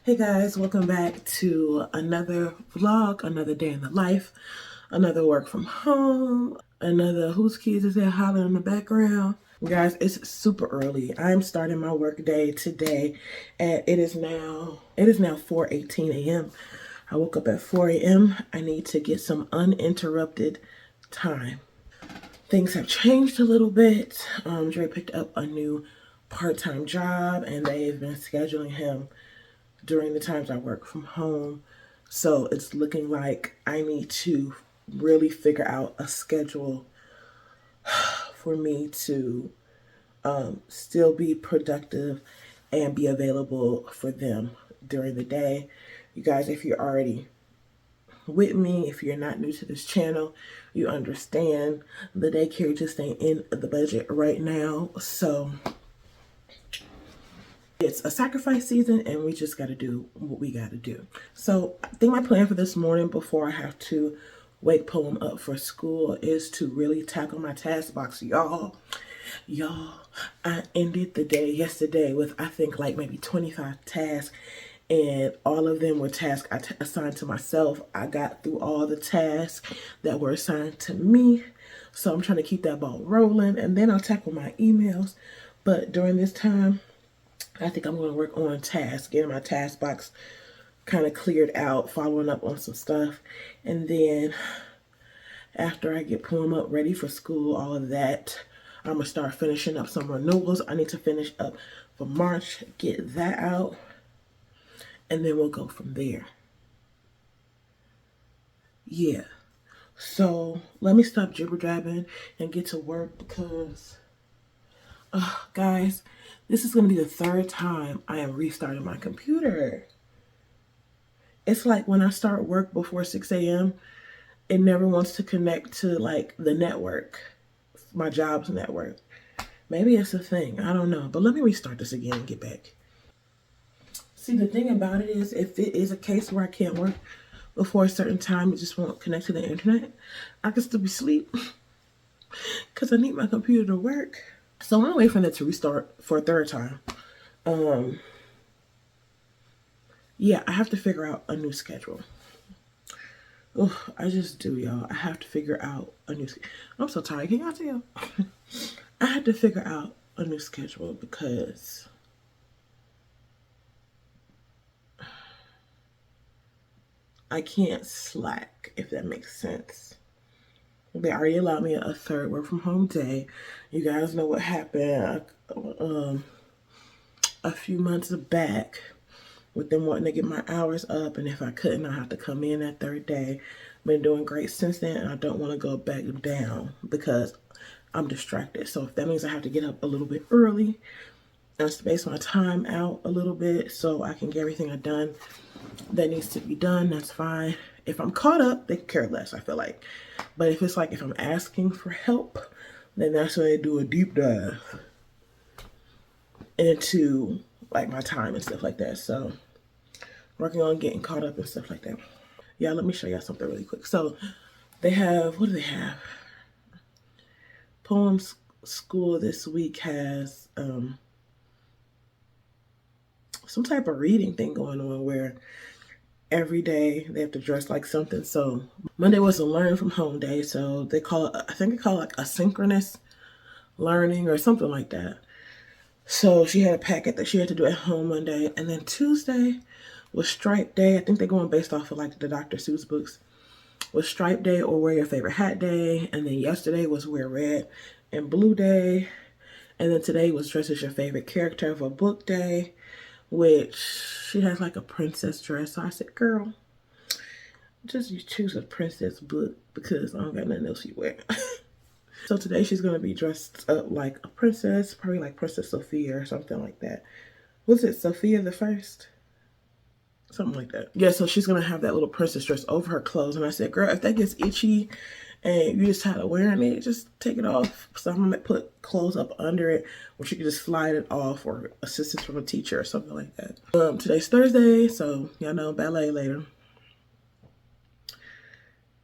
Hey guys, welcome back to another vlog, another day in the life, another work from home, another whose kids is there hollering in the background. Guys, it's super early. I'm starting my work day today at it is now 4:18 a.m. I woke up at 4 a.m. I need to get some uninterrupted time. Things have changed a little bit. Dre picked up a new part-time job and they've been scheduling him during the times I work from home. So it's looking like I need to really figure out a schedule for me to still be productive and be available for them during the day. You guys, if you're already with me, if you're not new to this channel, you understand the daycare just ain't in the budget right now. So it's a sacrifice season and we just got to do what we got to do. So I think my plan for this morning before I have to wake Poem up for school is to really tackle my task box. Y'all, I ended the day yesterday with I think like maybe 25 tasks and all of them were tasks I assigned to myself. I got through all the tasks that were assigned to me. So I'm trying to keep that ball rolling and then I'll tackle my emails. But during this time, I think I'm going to work on tasks, getting my task box kind of cleared out, following up on some stuff. And then after I get Poem up ready for school, all of that, I'm going to start finishing up some renewals. I need to finish up for March, get that out, and then we'll go from there. Yeah. So let me stop jibber jabbing and get to work because, guys, this is going to be the third time I am restarting my computer. It's like when I start work before 6 a.m., it never wants to connect to like the network, my job's network. Maybe it's a thing, I don't know. But let me restart this again and get back. See, the thing about it is if it is a case where I can't work before a certain time, it just won't connect to the internet, I can still be asleep because I need my computer to work. So I'm gonna wait for it to restart for a third time. Yeah, I have to figure out a new schedule. Oh, I just do, y'all. I have to figure out a new schedule. I'm so tired. Can y'all tell? I had to figure out a new schedule because I can't slack, if that makes sense. They already allowed me a third work from home day. You guys know what happened a few months back with them wanting to get my hours up, and if I couldn't, I have to come in that third day. Been doing great since then, and I don't want to go back down because I'm distracted. So if that means I have to get up a little bit early and space my time out a little bit so I can get everything done that needs to be done, that's fine. If I'm caught up, they care less, I feel like. But if it's like if I'm asking for help, then that's when they do a deep dive into like my time and stuff like that. So working on getting caught up and stuff like that. Yeah, let me show y'all something really quick. So they have, what do they have? Poems School this week has some type of reading thing going on where every day they have to dress like something. So Monday was a learn from home day. So they call it, I think they call it like asynchronous learning or something like that. So she had a packet that she had to do at home Monday. And then Tuesday was Stripe Day. I think they're going based off of like the Dr. Seuss books. Was Stripe Day or Wear Your Favorite Hat Day. And then yesterday was Wear Red and Blue Day. And then today was Dress as Your Favorite Character of a Book Day, which she has like a princess dress. So I said, girl, just you choose a princess book because I don't got nothing else you wear. So today she's going to be dressed up like a princess, probably like Princess Sophia or something like that. Was it Sophia the First? Something like that. Yeah, so she's going to have that little princess dress over her clothes. And I said, girl, if that gets itchy and you just tired of wearing it, just take it off. So I'm going to put clothes up under it where she can just slide it off or assistance from a teacher or something like that. Today's Thursday, so y'all know ballet later.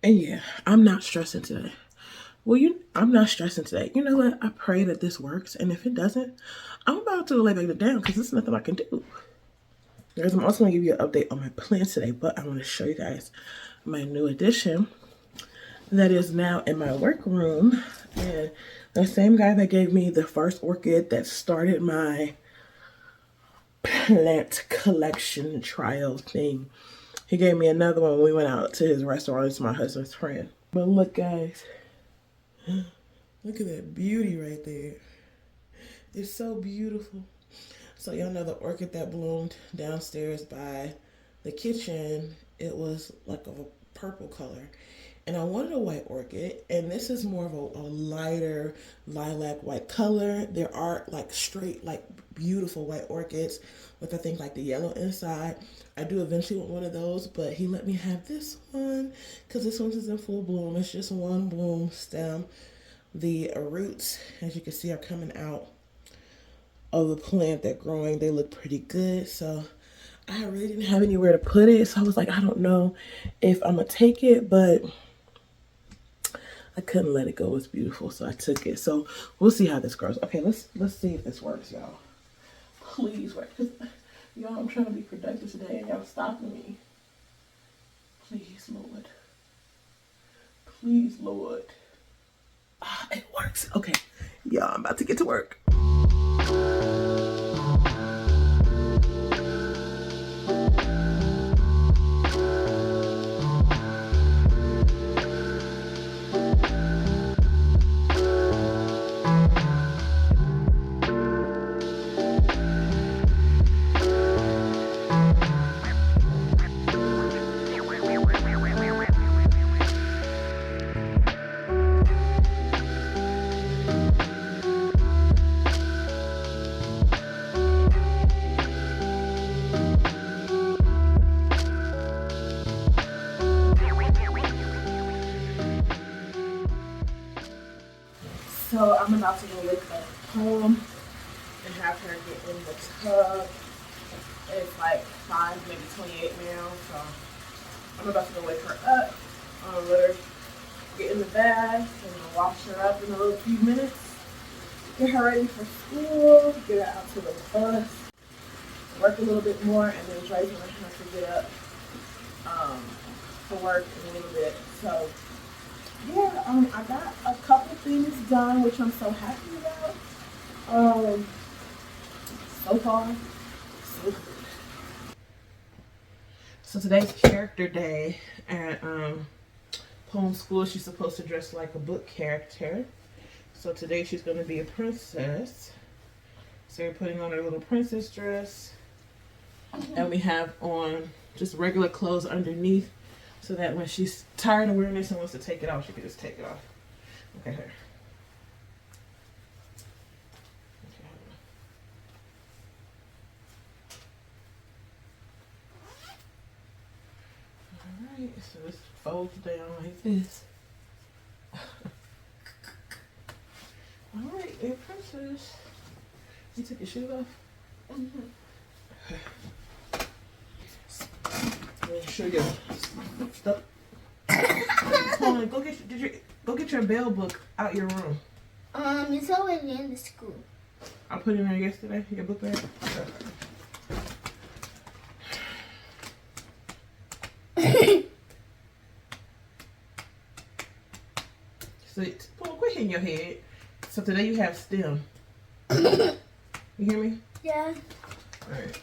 And yeah, I'm not stressing today. Well, I'm not stressing today. You know what? I pray that this works. And if it doesn't, I'm about to lay back down because there's nothing I can do. Guys, I'm also gonna give you an update on my plants today, but I want to show you guys my new addition that is now in my workroom. And the same guy that gave me the first orchid that started my plant collection trial thing, he gave me another one when we went out to his restaurant. It's my husband's friend. But look, guys, look at that beauty right there. It's so beautiful. So y'all know the orchid that bloomed downstairs by the kitchen, it was like of a purple color. And I wanted a white orchid, and this is more of a lighter lilac white color. There are like straight, like beautiful white orchids with I think like the yellow inside. I do eventually want one of those, but he let me have this one because this one is in full bloom. It's just one bloom stem. The roots, as you can see, are coming out of the plant. They're growing. They look pretty good. So I really didn't have anywhere to put it. So I was like, I don't know if I'm gonna take it, but I couldn't let it go. It's beautiful, so I took it. So we'll see how this grows. Okay, let's see if this works, y'all. Please work. Y'all, I'm trying to be productive today and y'all stopping me. Please, Lord. Please, Lord. Ah, it works. Okay, y'all, I'm about to get to work. So I'm about to go wake up home and have her get in the tub. It's like 5, maybe 28 now. So I'm about to go wake her up. I'm gonna let her get in the bath and wash her up in a little few minutes. Get her ready for school, get her out to the bus, work a little bit more, and then Dre's gonna have to get up for work in a little bit. So yeah, I got a couple things done, which I'm so happy about. So far, so good. So today's character day at Poem School. She's supposed to dress like a book character. So today she's going to be a princess. So we're putting on her little princess dress. And we have on just regular clothes underneath, so that when she's tired of wearing this and wants to take it off, she can just take it off. Okay, here. Alright, so this folds down like this. Alright, dear princess. You took your shoes off? Mm-hmm. I'll show you stuff. Hold on, go get your bell book out your room. It's already in the school. I put it in there yesterday, your book bag. So, Paul, quit hitting your head. So today you have STEM. You hear me? Yeah. Alright.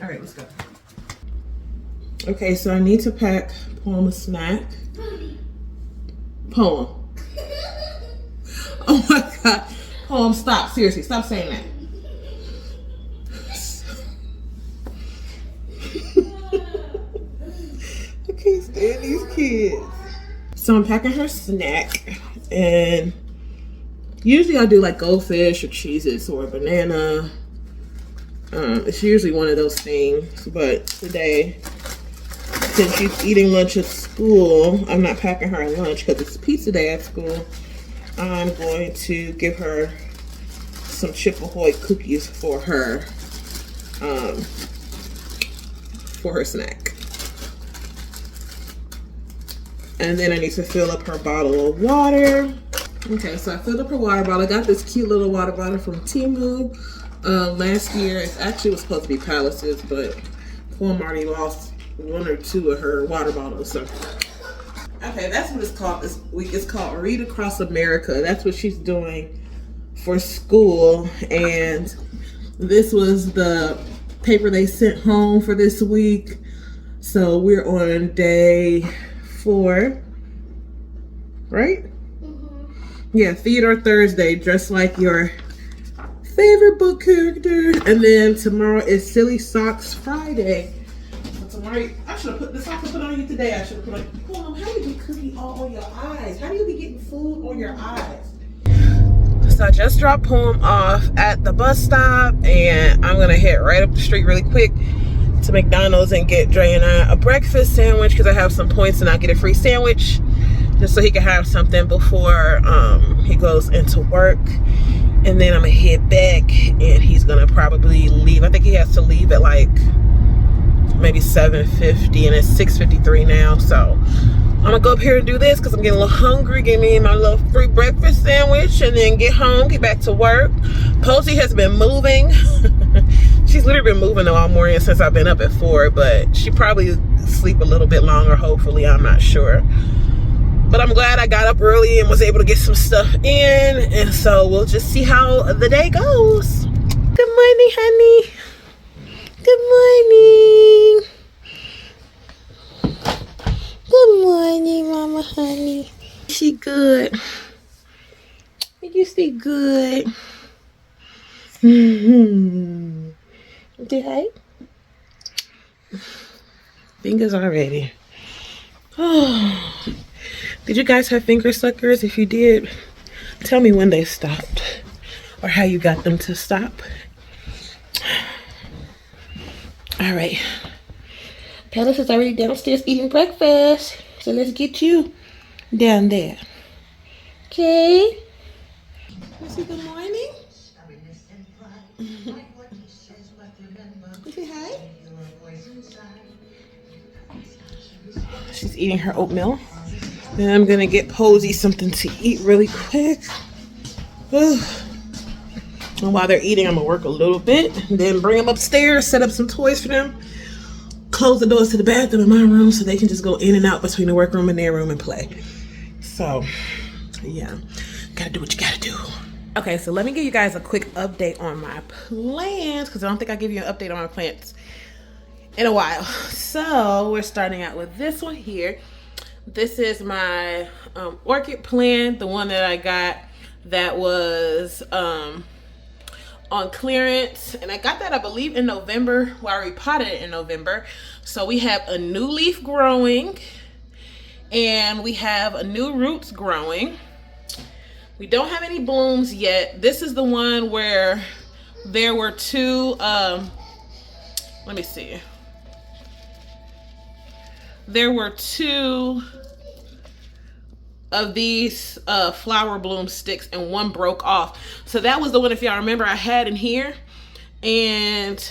Alright, let's go. Okay, so I need to pack Poem a snack. Poem. Oh my god. Poem, stop. Seriously, stop saying that. I can't stand these kids. So I'm packing her snack, and usually I do like goldfish or Cheez-Its or a banana. It's usually one of those things, but today, since she's eating lunch at school, I'm not packing her lunch because it's pizza day at school. I'm going to give her some Chip Ahoy cookies for her snack. And then I need to fill up her bottle of water. Okay, so I filled up her water bottle. I got this cute little water bottle from Temu last year. It actually was supposed to be Palace's, but Plum already lost one or two of her water bottles. So, okay, that's what it's called this week. It's called Read Across America. That's what she's doing for school. And this was the paper they sent home for this week. So we're on day 4, right? Yeah, Theodore Thursday, dressed like your favorite book character. And then tomorrow is Silly Socks Friday. So tomorrow, I should have put this off and put on you today. I should have put on, Mom, how do you get cookie all on your eyes? How do you be getting food on your eyes? So I just dropped Poem off at the bus stop, and I'm gonna head right up the street really quick to McDonald's and get Dre and I a breakfast sandwich because I have some points and I'll get a free sandwich just so he can have something before he goes into work. And then I'm gonna head back and he's gonna probably leave. I think he has to leave at like maybe 7:50 and it's 6:53 now. So I'm gonna go up here and do this because I'm getting a little hungry. Give me my little free breakfast sandwich and then get home, get back to work. Posey has been moving. She's literally been moving all morning since I've been up at 4, but she probably sleep a little bit longer, hopefully, I'm not sure. But I'm glad I got up early and was able to get some stuff in. And so we'll just see how the day goes. Good morning, honey. Good morning. Good morning, mama, honey. She good. You see good. Okay. Fingers already. Oh. Did you guys have finger suckers? If you did, tell me when they stopped or how you got them to stop. All right. Palace is already downstairs eating breakfast. So let's get you down there. Okay. Say good morning. Say hi. She's eating her oatmeal. Then I'm gonna get Posey something to eat really quick. And while they're eating, I'm gonna work a little bit, then bring them upstairs, set up some toys for them, close the doors to the bathroom in my room so they can just go in and out between the workroom and their room and play. So, yeah, gotta do what you gotta do. Okay, so let me give you guys a quick update on my plants because I don't think I give you an update on my plants in a while. So we're starting out with this one here. This is my orchid plant, the one that I got that was on clearance. And I got that, I believe, in November. Well, I repotted it in November. So we have a new leaf growing and we have a new roots growing. We don't have any blooms yet. This is the one where there were two, let me see. There were two of these flower bloom sticks and one broke off. So that was the one, if y'all remember, I had in here. And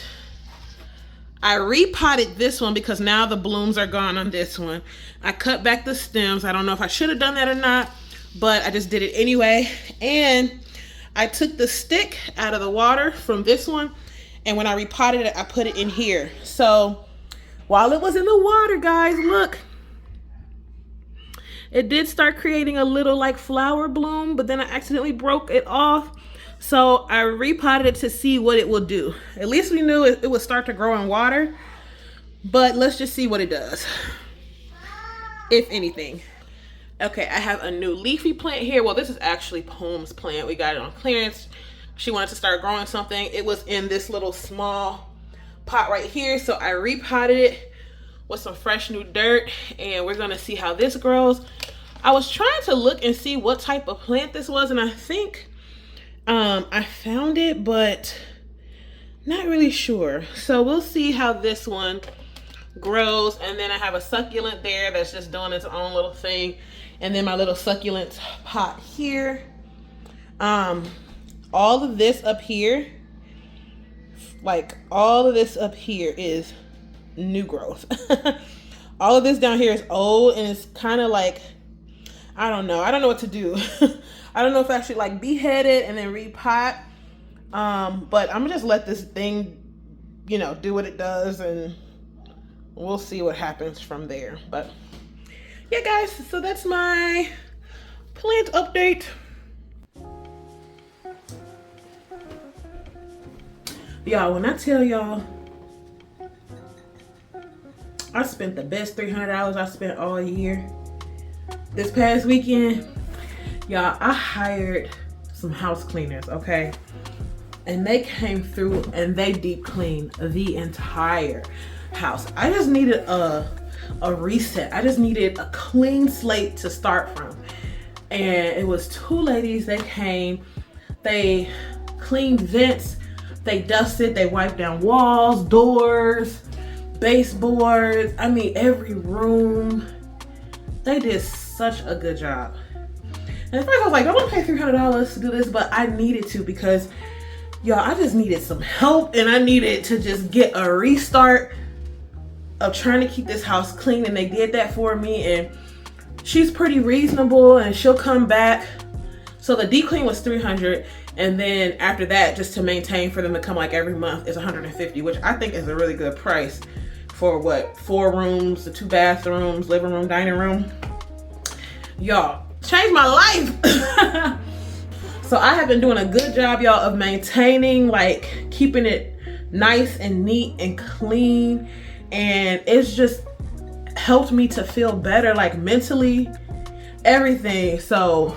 I repotted this one because now the blooms are gone on this one. I cut back the stems. I don't know if I should have done that or not, but I just did it anyway. And I took the stick out of the water from this one. And when I repotted it, I put it in here. So while it was in the water, guys, look. It did start creating a little like flower bloom, but then I accidentally broke it off. So I repotted it to see what it will do. At least we knew it would start to grow in water, but let's just see what it does, if anything. Okay, I have a new leafy plant here. Well, this is actually Poem's plant. We got it on clearance. She wanted to start growing something. It was in this little small pot right here. So I repotted it with some fresh new dirt and we're gonna see how this grows. I was trying to look and see what type of plant this was, and I think I found it, but not really sure. So we'll see how this one grows. And then I have a succulent there that's just doing its own little thing. And then my little succulent pot here. All of this up here, like all of this up here is new growth. All of this down here is old and it's kind of like, I don't know what to do. I don't know if I should like behead it and then repot. But I'm gonna just let this thing, do what it does, and we'll see what happens from there. But yeah, guys, so that's my plant update. Y'all, when I tell y'all I spent the best $300 I spent all year this past weekend, y'all, I hired some house cleaners, okay? And they came through and they deep cleaned the entire house. I just needed a reset. I just needed a clean slate to start from. And it was 2 ladies that came. They cleaned vents, they dusted, they wiped down walls, doors, baseboards. I mean, every room. They did such a good job. And at first I was like, I don't want to pay $300 to do this, but I needed to because, y'all, I just needed some help and I needed to just get a restart of trying to keep this house clean, and they did that for me. And she's pretty reasonable and she'll come back. So the deep clean was $300, and then after that, just to maintain for them to come like every month, is $150, which I think is a really good price for what, 4 rooms, the 2 bathrooms, living room, dining room. Y'all, changed my life. So I have been doing a good job, y'all, of maintaining, like keeping it nice and neat and clean. And it's just helped me to feel better, like mentally, everything. So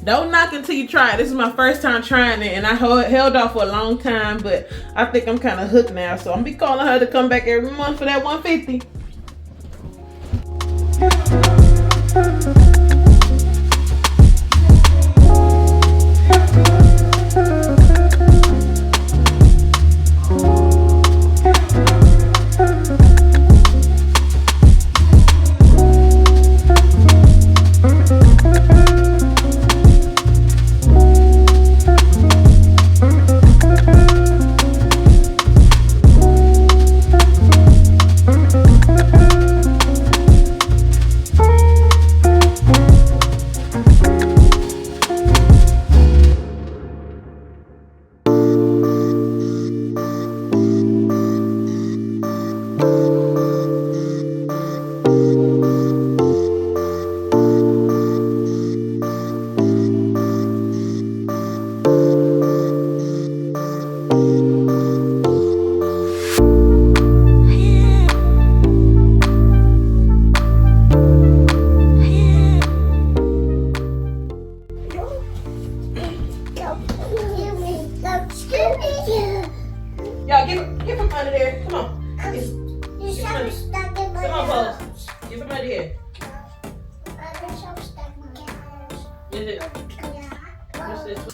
don't knock until you try it. This is my first time trying it, and I held off for a long time, but I think I'm kind of hooked now. So I'm gonna be calling her to come back every month for that $150. Y'all, get from under there. Come on. Come on, Pose. Get from under here. Is it? What's this?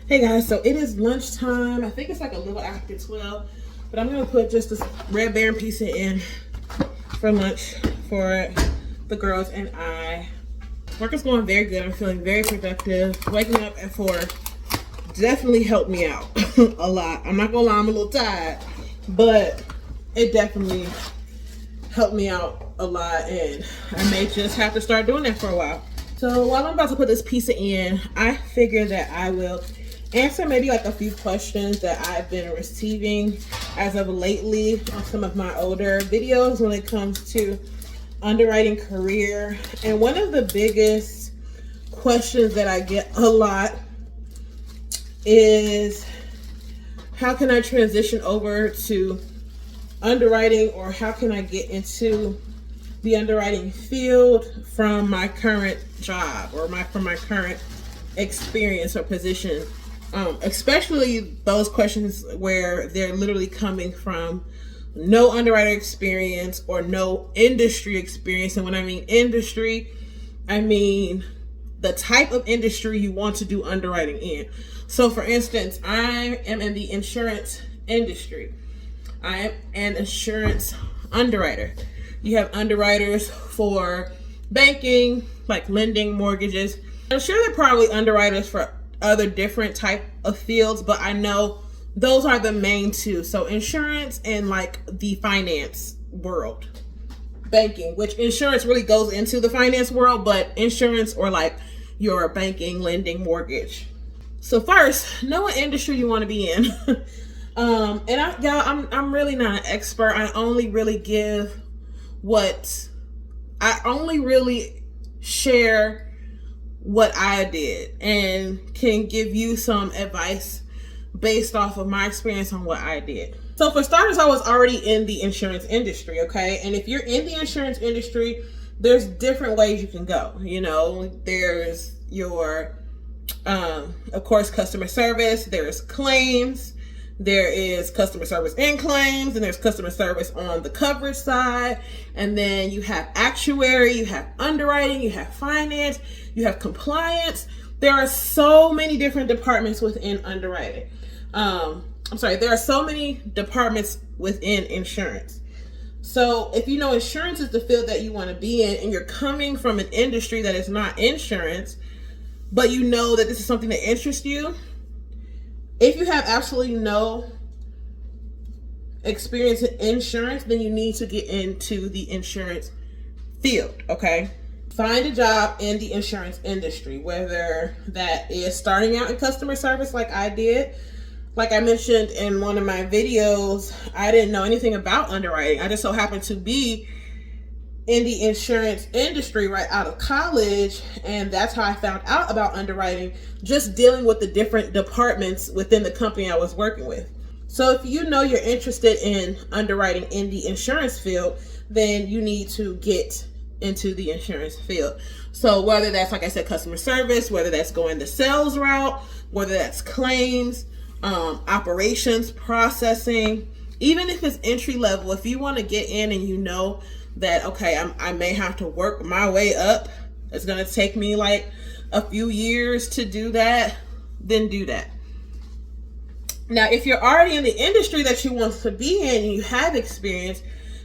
Hey guys, so it is lunchtime. I think it's like a little after 12, but I'm gonna put just this red bear and pizza in for lunch for the girls and I. Work is going very good. I'm feeling very productive. Waking up at 4 definitely helped me out a lot. I'm not gonna lie, I'm a little tired, but it definitely helped me out a lot, and I may just have to start doing that for a while. So while I'm about to put this pizza in, I figure that I will answer maybe like a few questions that I've been receiving as of lately on some of my older videos when it comes to underwriting career. And one of the biggest questions that I get a lot is, how can I transition over to underwriting, or how can I get into the underwriting field from my current job or from my current experience or position? Especially those questions where they're literally coming from no underwriter experience or no industry experience. And when I mean industry, I mean the type of industry you want to do underwriting in. So for instance, I am in the insurance industry. I am an insurance underwriter. You have underwriters for banking, like lending, mortgages. I'm sure they're probably underwriters for other different type of fields, but I know those are the main two. So insurance and like the finance world. Banking, which insurance really goes into the finance world, but insurance or like your banking, lending, mortgage. So first, know what industry you want to be in. I'm really not an expert. I only really share what I did and can give you some advice based off of my experience on what I did. So for starters, I was already in the insurance industry, okay? And if you're in the insurance industry, there's different ways you can go. You know, there's your, of course, customer service, there's claims, there is customer service in claims, and there's customer service on the coverage side. And then you have actuary, you have underwriting, you have finance, you have compliance. There are so many different departments within underwriting. There are so many departments within insurance. So if you know insurance is the field that you want to be in and you're coming from an industry that is not insurance, but you know that this is something that interests you, if you have absolutely no experience in insurance, then you need to get into the insurance field, okay? Find a job in the insurance industry, whether that is starting out in customer service like I did. Like I mentioned in one of my videos, I didn't know anything about underwriting. I just so happened to be in the insurance industry right out of college, and that's how I found out about underwriting, just dealing with the different departments within the company I was working with. So if you know you're interested in underwriting in the insurance field, then you need to get into the insurance field. So whether that's, like I said, customer service, whether that's going the sales route, whether that's claims, operations, processing, even if it's entry level, if you want to get in and you know that, okay, I may have to work my way up, it's going to take me like a few years to do that, then do that. Now, if you're already in the industry that you want to be in and you have experience,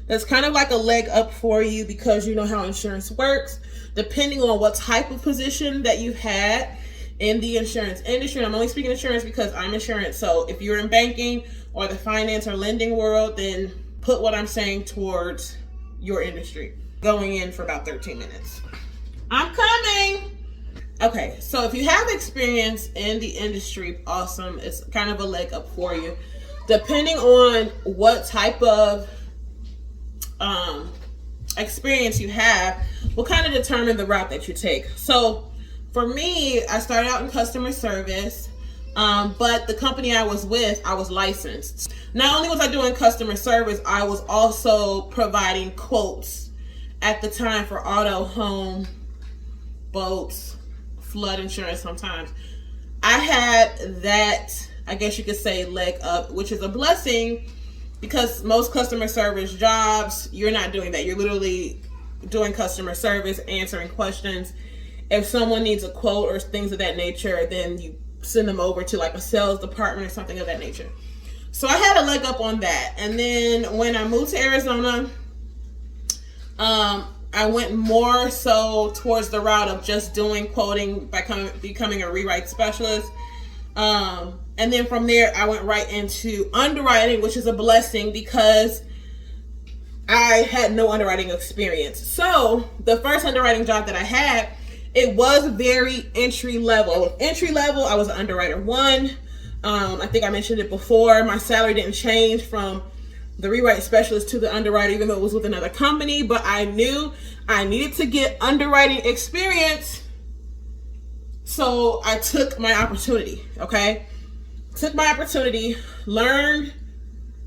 that's kind of like a leg up for you because you know how insurance works, depending on what type of position that you've had in the insurance industry. I'm only speaking insurance because I'm insurance. So if you're in banking or the finance or lending world, then put what I'm saying towards your industry. Going in for about 13 minutes. I'm coming. Okay, so if you have experience in the industry, awesome. It's kind of a leg up for you. Depending on what type of experience you have will kind of determine the route that you take. So for me, I started out in customer service, but the company I was with, I was licensed. Not only was I doing customer service, I was also providing quotes at the time for auto, home, boats, flood insurance sometimes. I had that, I guess you could say, leg up, which is a blessing because most customer service jobs, you're not doing that. You're literally doing customer service, answering questions. If someone needs a quote or things of that nature, then you send them over to like a sales department or something of that nature. So I had a leg up on that. And then when I moved to Arizona, I went more so towards the route of just doing quoting by becoming a rewrite specialist. And then from there, I went right into underwriting, which is a blessing because I had no underwriting experience. So the first underwriting job that I had, it was very entry level. Entry level, I was an underwriter one. I think I mentioned it before. My salary didn't change from the rewrite specialist to the underwriter, even though it was with another company. But I knew I needed to get underwriting experience. So I took my opportunity, okay? Took my opportunity, learned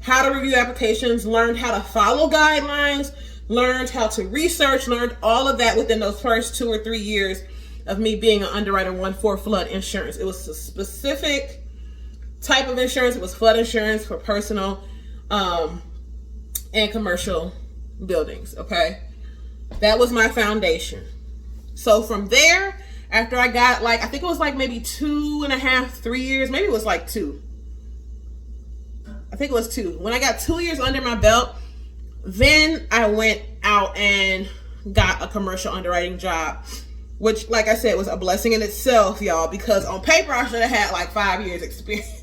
how to review applications, learned how to follow guidelines, learned how to research, learned all of that within those first 2 or 3 years of me being an underwriter one for flood insurance. It was a specific type of insurance. It was flood insurance for personal and commercial buildings, okay? That was my foundation. So from there, after I got I think it was maybe 2.5, 3 years, maybe it was 2. I think think it was 2. When I got 2 years under my belt, then I went out and got a commercial underwriting job, which, like I said, was a blessing in itself, y'all, because on paper I should have had like 5 years experience.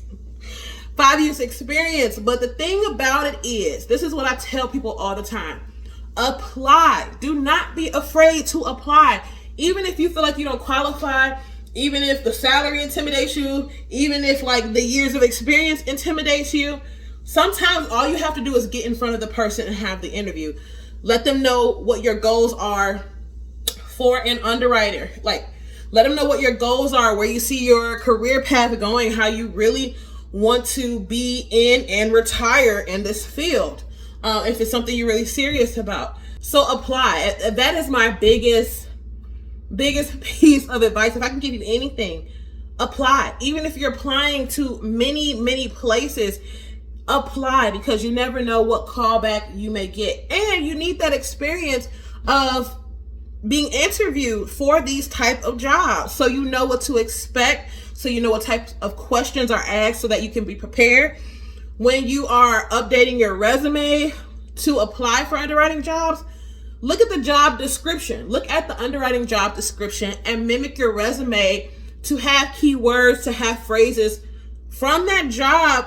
5 years experience. But the thing about it is, this is what I tell people all the time. Apply. Do not be afraid to apply. Even if you feel like you don't qualify, even if the salary intimidates you, even if like the years of experience intimidates you, sometimes all you have to do is get in front of the person and have the interview. Let them know what your goals are for an underwriter. Like, let them know what your goals are, where you see your career path going, how you really want to be in and retire in this field. If it's something you're really serious about. So apply. That is my biggest piece of advice. If I can give you anything, apply. Even if you're applying to many places, apply, because you never know what callback you may get. And you need that experience of being interviewed for these type of jobs, so you know what to expect, so you know what types of questions are asked, so that you can be prepared. When you are updating your resume to apply for underwriting jobs, look at the job description. Look at the underwriting job description and mimic your resume to have keywords, to have phrases from that job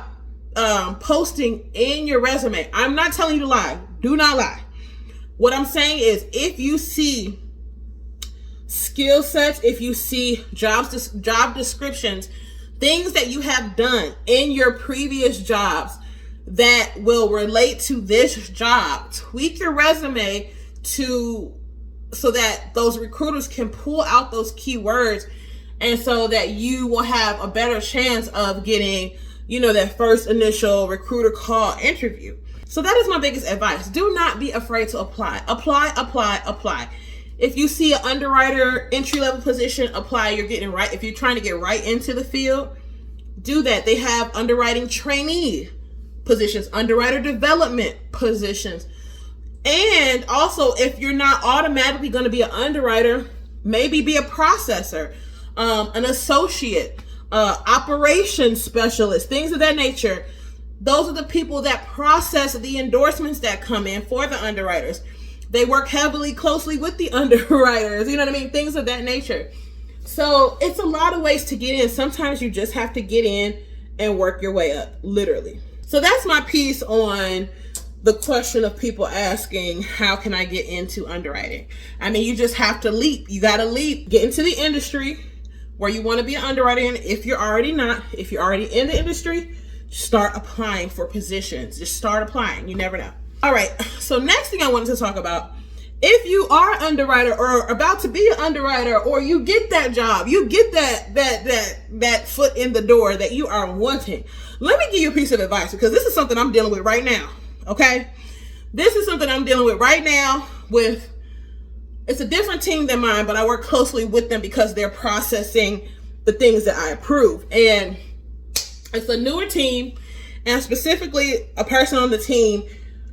posting in your resume. I'm not telling you to lie. Do not lie. What I'm saying is, if you see skill sets, if you see job descriptions, things that you have done in your previous jobs that will relate to this job, tweak your resume so that those recruiters can pull out those keywords, and so that you will have a better chance of getting, that first initial recruiter call interview. So that is my biggest advice. Do not be afraid to apply. Apply. If you see an underwriter entry-level position, apply. You're getting right. If you're trying to get right into the field, do that. They have underwriting trainee positions, underwriter development positions. And also, if you're not automatically going to be an underwriter, maybe be a processor, an associate, operations specialist, things of that nature. Those are the people that process the endorsements that come in for the underwriters. They work heavily, closely with the underwriters, you know what I mean? Things of that nature. So it's a lot of ways to get in. Sometimes you just have to get in and work your way up, literally. So that's my piece on the question of people asking, how can I get into underwriting? I mean, you just have to leap. You got to leap, get into the industry where you want to be an underwriter. And if you're already in the industry, start applying for positions. Just start applying. You never know. All right. So next thing I wanted to talk about, if you are an underwriter or about to be an underwriter, or you get that job, you get that foot in the door that you are wanting, let me give you a piece of advice, because this is something I'm dealing with right now. Okay. This is something I'm dealing with right now it's a different team than mine, but I work closely with them because they're processing the things that I approve. And it's a newer team, and specifically a person on the team,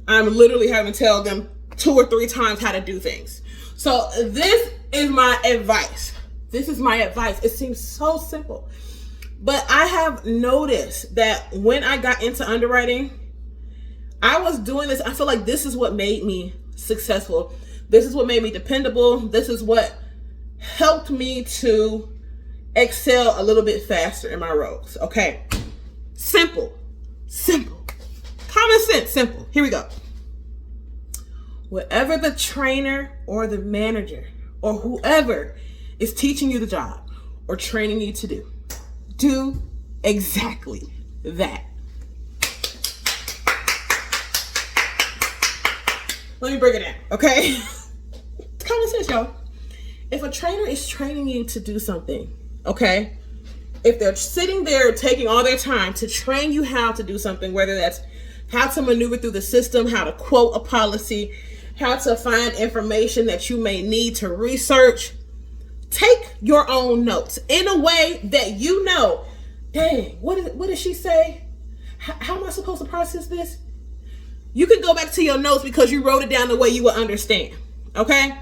I'm literally having to tell them 2 or 3 times how to do things. So this is my advice. It seems so simple, but I have noticed that when I got into underwriting, I was doing this. I feel like this is what made me successful. This is what made me dependable. This is what helped me to excel a little bit faster in my roles. Okay. Simple. Common sense, simple. Here we go. Whatever the trainer or the manager or whoever is teaching you the job or training you to do exactly that. Let me break it down, okay? It's common sense, y'all. If a trainer is training you to do something, okay? If they're sitting there taking all their time to train you how to do something, whether that's how to maneuver through the system, how to quote a policy, how to find information that you may need to research, take your own notes in a way that you know, dang, what did she say? How am I supposed to process this? You can go back to your notes because you wrote it down the way you would understand, okay?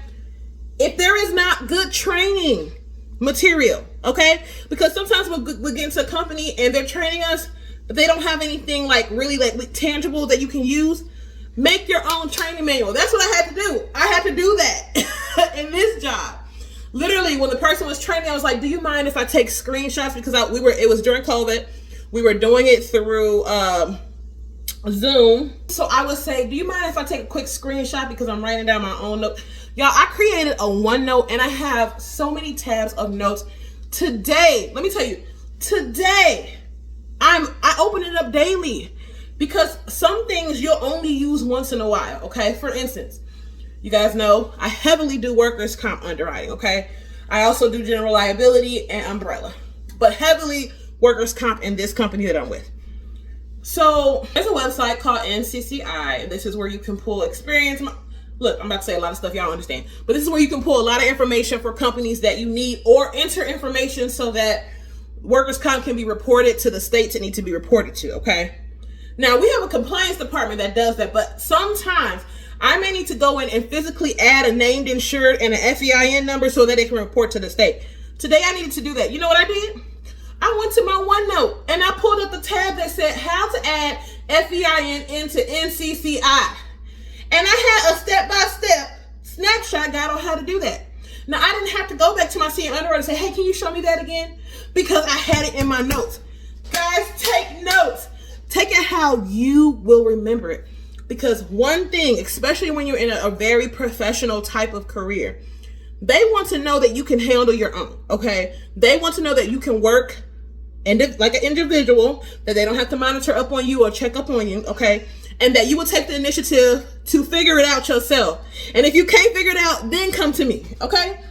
If there is not good training material, okay? Because sometimes we'll get into a company and they're training us, but they don't have anything like really like tangible that you can use, make your own training manual. That's what I had to do. I had to do that in this job. Literally, when the person was training, I was like, do you mind if I take screenshots? Because it was during COVID. We were doing it through Zoom. So I would say, do you mind if I take a quick screenshot because I'm writing down my own note? Y'all, I created a OneNote and I have so many tabs of notes. Today, let me tell you, today, I open it up daily because some things you'll only use once in a while, okay? For instance, you guys know I heavily do workers' comp underwriting, okay? I also do general liability and umbrella, but heavily workers' comp in this company that I'm with. So there's a website called NCCI. This is where you can pull experience. Look, I'm about to say a lot of stuff y'all understand, but this is where you can pull a lot of information for companies that you need or enter information so that workers' comp can be reported to the states it need to be reported to, okay? Now, we have a compliance department that does that, but sometimes I may need to go in and physically add a named insured and an FEIN number so that they can report to the state. Today, I needed to do that. You know what I did? I went to my OneNote and I pulled up the tab that said how to add FEIN into NCCI. And I had a step-by-step snapshot guide on how to do that. Now, I didn't have to go back to my senior underwriter and say, hey, can you show me that again? Because I had it in my notes. Guys, take notes. Take it how you will remember it. Because one thing, especially when you're in a very professional type of career, they want to know that you can handle your own, okay? They want to know that you can work like an individual, that they don't have to monitor up on you or check up on you, okay? And that you will take the initiative to figure it out yourself. And if you can't figure it out, then come to me, okay?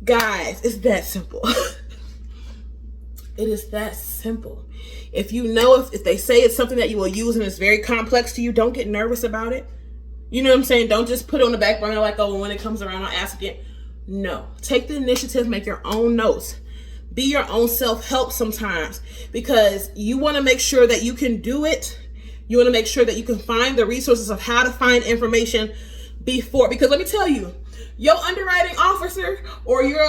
Guys, it's that simple. It is that simple. If you know, if they say it's something that you will use and it's very complex to you, don't get nervous about it. You know what I'm saying? Don't just put it on the back burner like, oh, when it comes around, I'll ask again. No. Take the initiative, make your own notes. Be your own self-help sometimes because you want to make sure that you can do it. You want to make sure that you can find the resources of how to find information before. Because let me tell you, your underwriting officer or your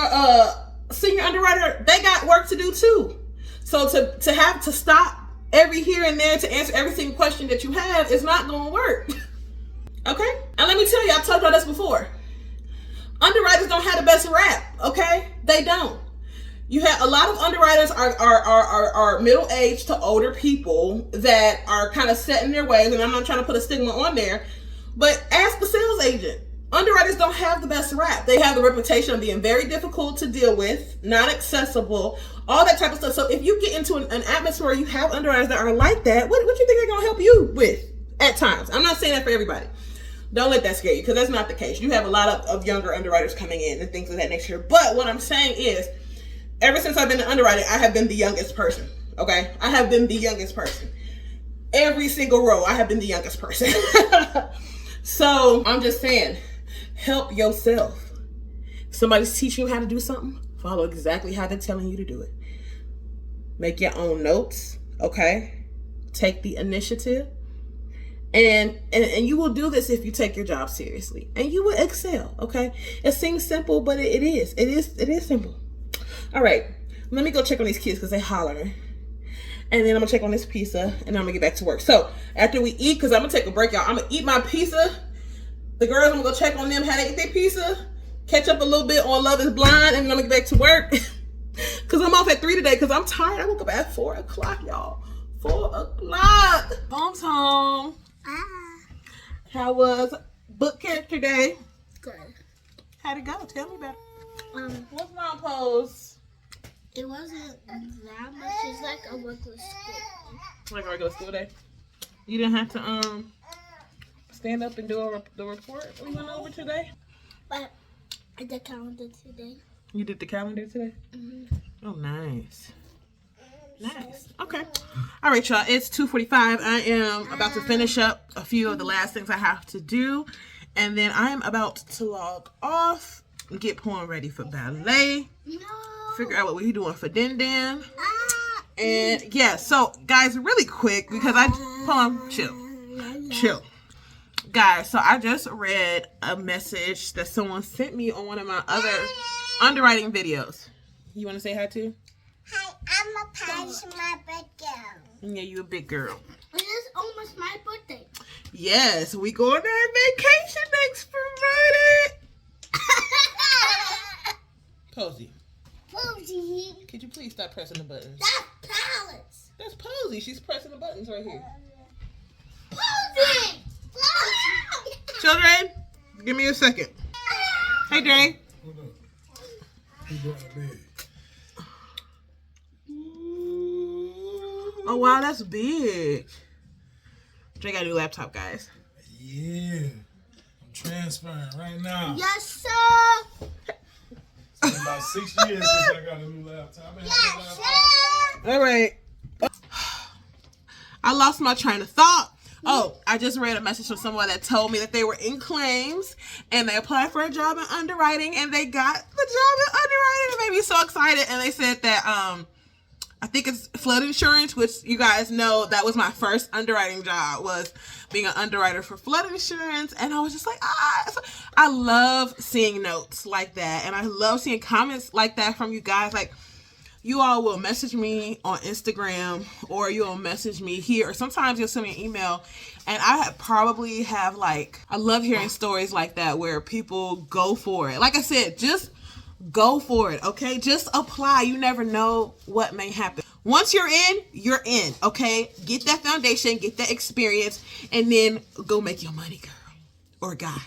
senior underwriter, they got work to do too. So to have to stop every here and there to answer every single question that you have is not going to work. Okay? And let me tell you, I've talked about this before. Underwriters don't have the best rap, okay? They don't. You have a lot of underwriters are middle-aged to older people that are kind of set in their ways, and I'm not trying to put a stigma on there, but ask the sales agent. Underwriters don't have the best rap. They have the reputation of being very difficult to deal with, not accessible, all that type of stuff. So if you get into an atmosphere where you have underwriters that are like that, what do you think they're going to help you with at times? I'm not saying that for everybody. Don't let that scare you because that's not the case. You have a lot of younger underwriters coming in and things of that nature. But what I'm saying is, ever since I've been an underwriter, I have been the youngest person, okay? I have been the youngest person. Every single row, I have been the youngest person. So I'm just saying, help yourself. If somebody's teaching you how to do something, follow exactly how they're telling you to do it. Make your own notes, okay? Take the initiative. And you will do this if you take your job seriously. And you will excel, okay? It seems simple, but it is. It is simple. All right, let me go check on these kids because they hollering. And then I'm going to check on this pizza, and then I'm going to get back to work. So after we eat, because I'm going to take a break, y'all. I'm going to eat my pizza. The girls, I'm going to go check on them, how they eat their pizza. Catch up a little bit on Love is Blind, and then I'm going to get back to work. Because I'm off at 3 today because I'm tired. I woke up at 4 o'clock, y'all. 4 o'clock. Mom's home. How was book character day? Good. How'd it go? Tell me about it. What's mom pose? It wasn't that much. It's like a regular school. Like a regular school day? You didn't have to stand up and do the report we went over today? But I did the calendar today. You did the calendar today? Mm-hmm. Oh, nice. Nice. Okay. All right, y'all. It's 2:45. I am about to finish up a few of the last things I have to do. And then I am about to log off and get Porn ready for ballet. No. Figure out what we're doing for Din Din. And yeah, so guys, really quick, because hold on, chill. Guys, so I just read a message that someone sent me on one of my other underwriting videos. You want to say hi to? Hi, I'm a pass my video. Yeah, you a big girl. And it's almost my birthday. Yes, we going on vacation next Friday. Posey. Posey. Could you please stop pressing the buttons? That's Palace. That's Posey. She's pressing the buttons right here. Posey. Posey. Children, give me a second. Hey, Dre. Hold up. He brought a bag. Oh, wow, that's big. Dre got a new laptop, guys. Yeah. I'm transferring right now. Yes, sir. It's been about 6 years since I got a new laptop. I've been having a Yes, laptop. sir. All right. I lost my train of thought. Oh, I just read a message from someone that told me that they were in claims and they applied for a job in underwriting and they got the job in underwriting. It made me so excited. And they said that I think it's flood insurance, which you guys know that was my first underwriting job, was being an underwriter for flood insurance. And I was just like, I love seeing notes like that. And I love seeing comments like that from you guys. Like, you all will message me on Instagram or you'll message me here, or sometimes you'll send me an email. And I probably have, like, I love hearing stories like that where people go for it. Like I said, just go for it, okay? Just apply. You never know what may happen. Once you're in, okay? Get that foundation, get that experience, and then go make your money, girl or guy.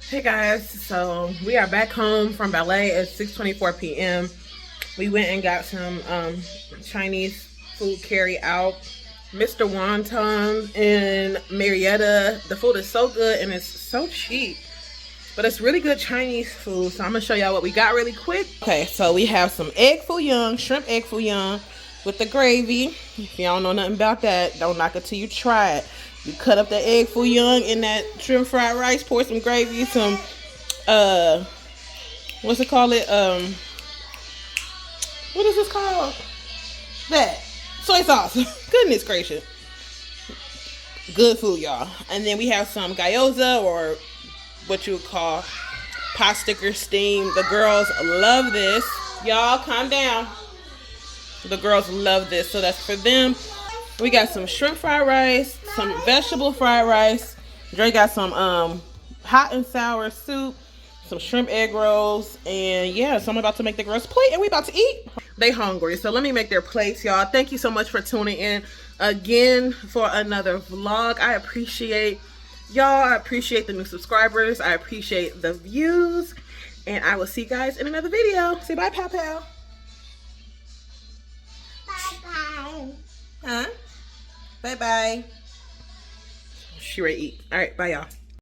Hey guys, so we are back home from ballet at 6:24 p.m. We went and got some Chinese food carry out. Mr. Wonton in Marietta. The food is so good and it's so cheap. But it's really good Chinese food. So I'm going to show y'all what we got really quick. Okay, so we have some egg foo young, shrimp egg foo young with the gravy. If y'all don't know nothing about that, don't knock it till you try it. You cut up the egg foo young in that shrimp fried rice, pour some gravy, some, what's it called? What is this called? That. Soy sauce. Goodness gracious. Good food, y'all. And then we have some gyoza, or what you would call pot sticker steam. The girls love this. Y'all, calm down. The girls love this, so that's for them. We got some shrimp fried rice, some vegetable fried rice. Dre got some hot and sour soup, some shrimp egg rolls, and yeah, so I'm about to make the girls' plate and we about to eat. They hungry, so let me make their plates, y'all. Thank you so much for tuning in again for another vlog. I appreciate y'all. I appreciate the new subscribers. I appreciate the views, and I will see you guys in another video. Say bye, Pow Pow. Bye-bye. Huh? Bye bye. She ready to eat. All right, bye, y'all.